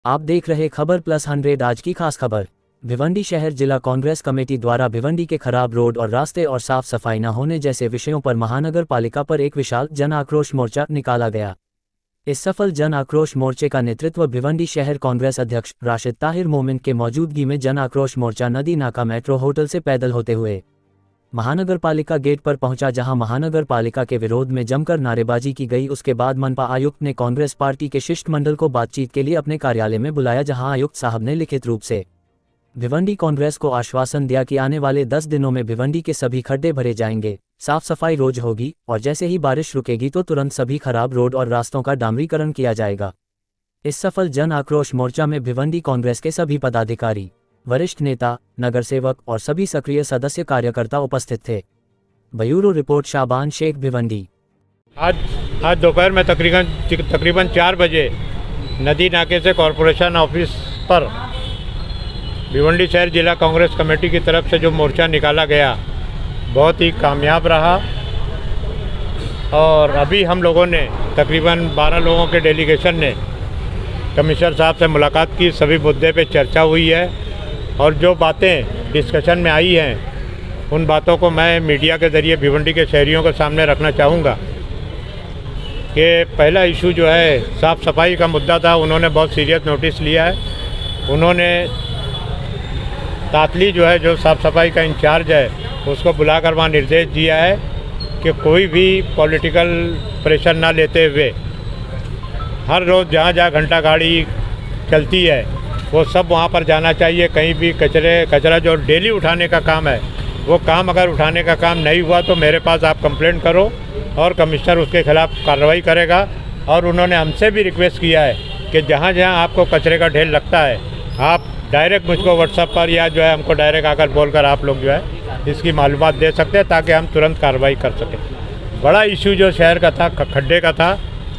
आप देख रहे खबर प्लस 100। आज की खास खबर। भिवंडी शहर जिला कांग्रेस कमेटी द्वारा भिवंडी के खराब रोड और रास्ते और साफ सफाई न होने जैसे विषयों पर महानगर पालिका पर एक विशाल जन आक्रोश मोर्चा निकाला गया। इस सफल जन आक्रोश मोर्चे का नेतृत्व भिवंडी शहर कांग्रेस अध्यक्ष राशिद ताहिर मोमिन के मौजूदगी में जन आक्रोश मोर्चा नदी नाका मेट्रो होटल से पैदल होते हुए महानगर पालिका गेट पर पहुंचा, जहां महानगर पालिका के विरोध में जमकर नारेबाजी की गई। उसके बाद मनपा आयुक्त ने कांग्रेस पार्टी के शिष्टमंडल को बातचीत के लिए अपने कार्यालय में बुलाया, जहां आयुक्त साहब ने लिखित रूप से भिवंडी कांग्रेस को आश्वासन दिया कि आने वाले 10 दिनों में भिवंडी के सभी खड्डे भरे जाएंगे, साफ सफाई रोज होगी और जैसे ही बारिश रुकेगी तो तुरंत सभी खराब रोड और रास्तों का डामरीकरण किया जाएगा। इस सफल जन आक्रोश मोर्चा में भिवंडी कांग्रेस के सभी पदाधिकारी, वरिष्ठ नेता, नगर सेवक और सभी सक्रिय सदस्य कार्यकर्ता उपस्थित थे। ब्यूरो रिपोर्ट, शाबान शेख, भिवंडी। आज दोपहर में तकरीबन 4 बजे नदी नाके से कॉरपोरेशन ऑफिस पर भिवंडी शहर जिला कांग्रेस कमेटी की तरफ से जो मोर्चा निकाला गया बहुत ही कामयाब रहा और अभी हम लोगों ने तकरीबन 12 लोगों के डेलीगेशन ने कमिश्नर साहब से मुलाकात की। सभी मुद्दे पे चर्चा हुई है और जो बातें डिस्कशन में आई हैं उन बातों को मैं मीडिया के ज़रिए भिवंडी के शहरियों के सामने रखना चाहूँगा कि पहला इशू जो है साफ़ सफाई का मुद्दा था। उन्होंने बहुत सीरियस नोटिस लिया है। उन्होंने तातली जो है, जो साफ़ सफाई का इंचार्ज है, उसको बुलाकर वहाँ निर्देश दिया है कि कोई भी पॉलिटिकल प्रेशर ना लेते हुए हर रोज़ जहाँ जहाँ घंटा गाड़ी चलती है वो सब वहाँ पर जाना चाहिए। कहीं भी कचरा जो डेली उठाने का काम है वो काम अगर उठाने का काम नहीं हुआ तो मेरे पास आप कंप्लेंट करो और कमिश्नर उसके खिलाफ़ कार्रवाई करेगा। और उन्होंने हमसे भी रिक्वेस्ट किया है कि जहाँ जहाँ आपको कचरे का ढेर लगता है आप डायरेक्ट मुझको व्हाट्सएप पर या जो है हमको डायरेक्ट आकर बोलकर आप लोग जो है इसकी मालूमात दे सकते हैं ताकि हम तुरंत कार्रवाई कर सकें। बड़ा इशू जो शहर का था, खड्डे का था,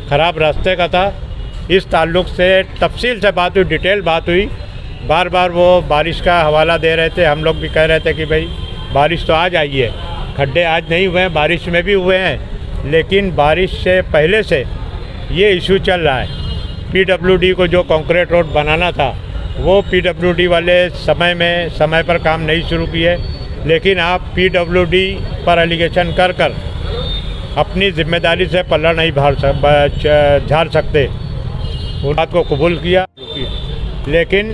ख़राब रास्ते का था, इस ताल्लुक़ से तफसील से बात हुई, डिटेल बात हुई। बार बार वो बारिश का हवाला दे रहे थे। हम लोग भी कह रहे थे कि भाई बारिश तो आज आई है, खड्डे आज नहीं हुए हैं, बारिश में भी हुए हैं, लेकिन बारिश से पहले से ये इशू चल रहा है। पीडब्ल्यूडी को जो कंक्रीट रोड बनाना था वो पीडब्ल्यूडी वाले समय पर काम नहीं शुरू किए, लेकिन आप पीडब्ल्यूडी पर एलिगेशन कर अपनी जिम्मेदारी से पल्ला नहीं झाड़ सकते। उस बात को कबूल किया, लेकिन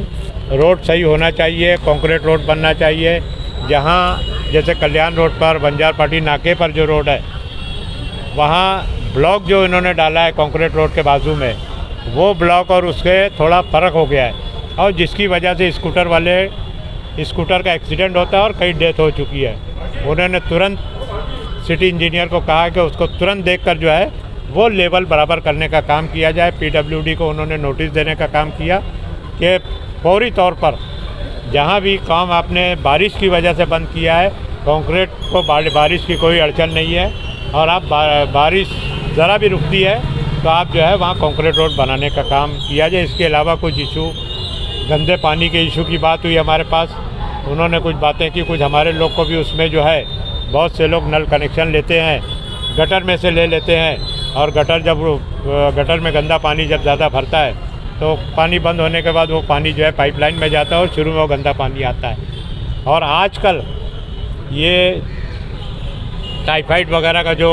रोड सही होना चाहिए, कंक्रीट रोड बनना चाहिए। जहाँ जैसे कल्याण रोड पर बंजार पार्टी नाके पर जो रोड है वहाँ ब्लॉक जो इन्होंने डाला है कंक्रीट रोड के बाजू में, वो ब्लॉक और उसके थोड़ा फ़र्क हो गया है और जिसकी वजह से स्कूटर का एक्सीडेंट होता है और कई डेथ हो चुकी है। उन्होंने तुरंत सिटी इंजीनियर को कहा कि उसको तुरंत देखकर जो है वो लेवल बराबर करने का काम किया जाए। पीडब्ल्यूडी को उन्होंने नोटिस देने का काम किया कि फौरी तौर पर जहाँ भी काम आपने बारिश की वजह से बंद किया है, कंक्रीट को बारिश की कोई अड़चन नहीं है और आप बारिश ज़रा भी रुकती है तो आप जो है वहाँ कंक्रीट रोड बनाने का काम किया जाए। इसके अलावा कुछ इशू, गंदे पानी के इशू की बात हुई हमारे पास, उन्होंने कुछ बातें की। कुछ हमारे लोग को भी उसमें जो है बहुत से लोग नल कनेक्शन लेते हैं, गटर में से ले लेते हैं और गटर में गंदा पानी जब ज़्यादा भरता है तो पानी बंद होने के बाद वो पानी जो है पाइपलाइन में जाता है और शुरू में वो गंदा पानी आता है। और आजकल ये टाइफाइड वगैरह का जो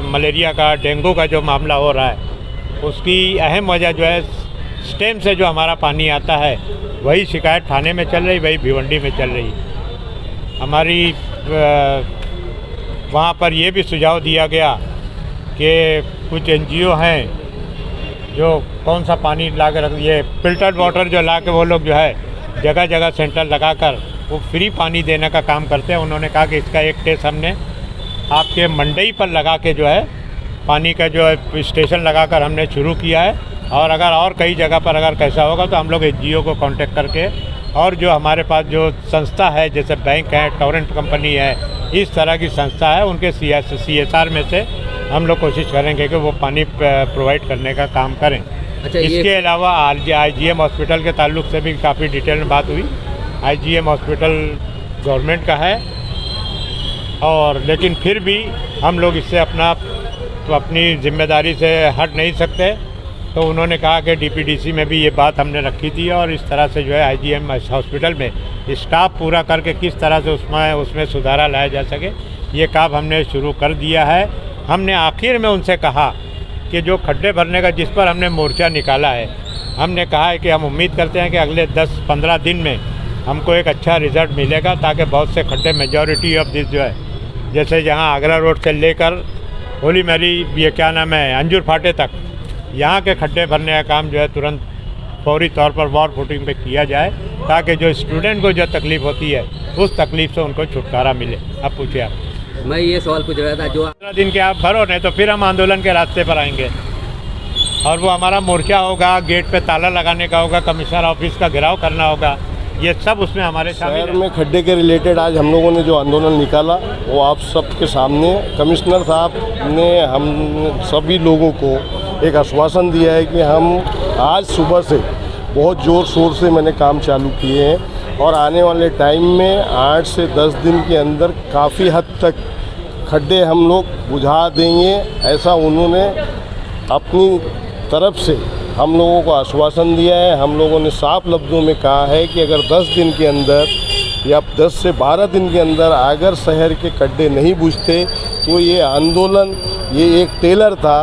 मलेरिया का, डेंगू का जो मामला हो रहा है, उसकी अहम वजह जो है स्टेम से जो हमारा पानी आता है वही शिकायत थाने में चल रही, वही भिवंडी में चल रही। हमारी वहाँ पर ये भी सुझाव दिया गया कि कुछ एनजीओ हैं जो कौन सा पानी ला कर ये फिल्टर्ड वाटर जो ला के वो लोग जो है जगह जगह सेंटर लगाकर वो फ्री पानी देने का काम करते हैं। उन्होंने कहा कि इसका एक टेस्ट हमने आपके मंडई पर लगा के जो है पानी का जो है स्टेशन लगाकर हमने शुरू किया है और अगर और कई जगह पर अगर कैसा होगा तो हम लोग एनजीओ को कांटेक्ट करके और जो हमारे पास जो संस्था है जैसे बैंक है, टोरेंट कंपनी है, इस तरह की संस्था है, उनके CSR में से हम लोग कोशिश करेंगे कि वो पानी प्रोवाइड करने का काम करें। अच्छा, इसके अलावा IGM हॉस्पिटल के ताल्लुक से भी काफ़ी डिटेल में बात हुई। IGM हॉस्पिटल गवर्नमेंट का है और लेकिन फिर भी हम लोग इससे अपनी जिम्मेदारी से हट नहीं सकते तो उन्होंने कहा कि डीपीडीसी में भी ये बात हमने रखी थी और इस तरह से जो है आईजीएम हॉस्पिटल में स्टाफ पूरा करके किस तरह से उसमें सुधारा लाया जा सके, ये काम हमने शुरू कर दिया है। हमने आखिर में उनसे कहा कि जो खड्डे भरने का जिस पर हमने मोर्चा निकाला है, हमने कहा है कि हम उम्मीद करते हैं कि अगले 10-15 दिन में हमको एक अच्छा रिज़ल्ट मिलेगा, ताकि बहुत से खड्डे मेजॉरिटी ऑफ दिस जो है, जैसे जहाँ आगरा रोड से लेकर होली मैरी ये क्या नाम है अंजूर फाटे तक, यहाँ के खड्डे भरने का काम जो है तुरंत फौरी तौर पर वॉर फुटिंग पे किया जाए, ताकि जो स्टूडेंट को जो तकलीफ़ होती है उस तकलीफ़ से उनको छुटकारा मिले। अब पूछिए आप। मैं ये सवाल पूछ रहा था, जो 15 दिन के आप भरो नहीं तो फिर हम आंदोलन के रास्ते पर आएंगे और वो हमारा मोर्चा होगा, गेट पे ताला लगाने का होगा, कमिश्नर ऑफिस का घेराव करना होगा, ये सब उसमें हमारे शामिल शहर में खड्डे के रिलेटेड आज हम लोगों ने जो आंदोलन निकाला वो आप सबके सामने, कमिश्नर साहब ने हम सभी लोगों को एक आश्वासन दिया है कि हम आज सुबह से बहुत ज़ोर शोर से मैंने काम चालू किए हैं और आने वाले टाइम में 8 से 10 दिन के अंदर काफ़ी हद तक खड्डे हम लोग बुझा देंगे, ऐसा उन्होंने अपनी तरफ से हम लोगों को आश्वासन दिया है। हम लोगों ने साफ लफ्ज़ों में कहा है कि अगर 10 दिन के अंदर या 10 से 12 दिन के अंदर अगर शहर के खड्डे नहीं बुझते तो ये आंदोलन, ये एक टेलर था,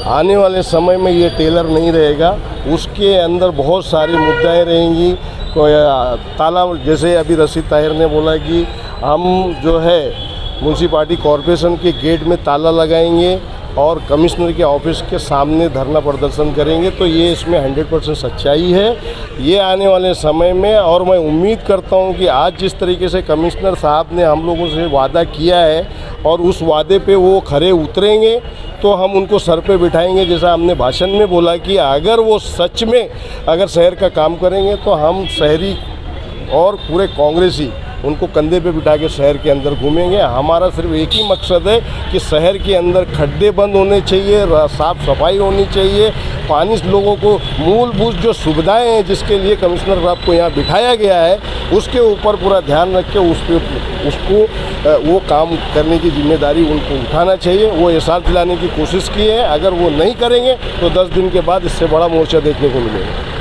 आने वाले समय में ये टेलर नहीं रहेगा, उसके अंदर बहुत सारी मुद्दाएं रहेंगी। ताला, जैसे अभी रशीद ताहिर ने बोला कि हम जो है म्यूनसिपालिटी कॉरपोरेशन के गेट में ताला लगाएंगे और कमिश्नर के ऑफिस के सामने धरना प्रदर्शन करेंगे, तो ये इसमें 100% सच्चाई है ये आने वाले समय में। और मैं उम्मीद करता हूँ कि आज जिस तरीके से कमिश्नर साहब ने हम लोगों से वादा किया है और उस वादे पे वो खरे उतरेंगे तो हम उनको सर पे बिठाएंगे। जैसा हमने भाषण में बोला कि अगर वो सच में अगर शहर का काम करेंगे तो हम शहरी और पूरे कांग्रेसी उनको कंधे पे बिठा के शहर के अंदर घूमेंगे। हमारा सिर्फ एक ही मकसद है कि शहर के अंदर खड्डे बंद होने चाहिए, साफ़ सफाई होनी चाहिए, पानी लोगों को मूलभूत जो सुविधाएं हैं जिसके लिए कमिश्नर साहब को यहाँ बिठाया गया है उसके ऊपर पूरा ध्यान रख के उसको वो काम करने की जिम्मेदारी उनको उठाना चाहिए। वो एहसास दिलाने की कोशिश की है, अगर वो नहीं करेंगे तो 10 दिन के बाद इससे बड़ा मोर्चा देखने को मिलेगा।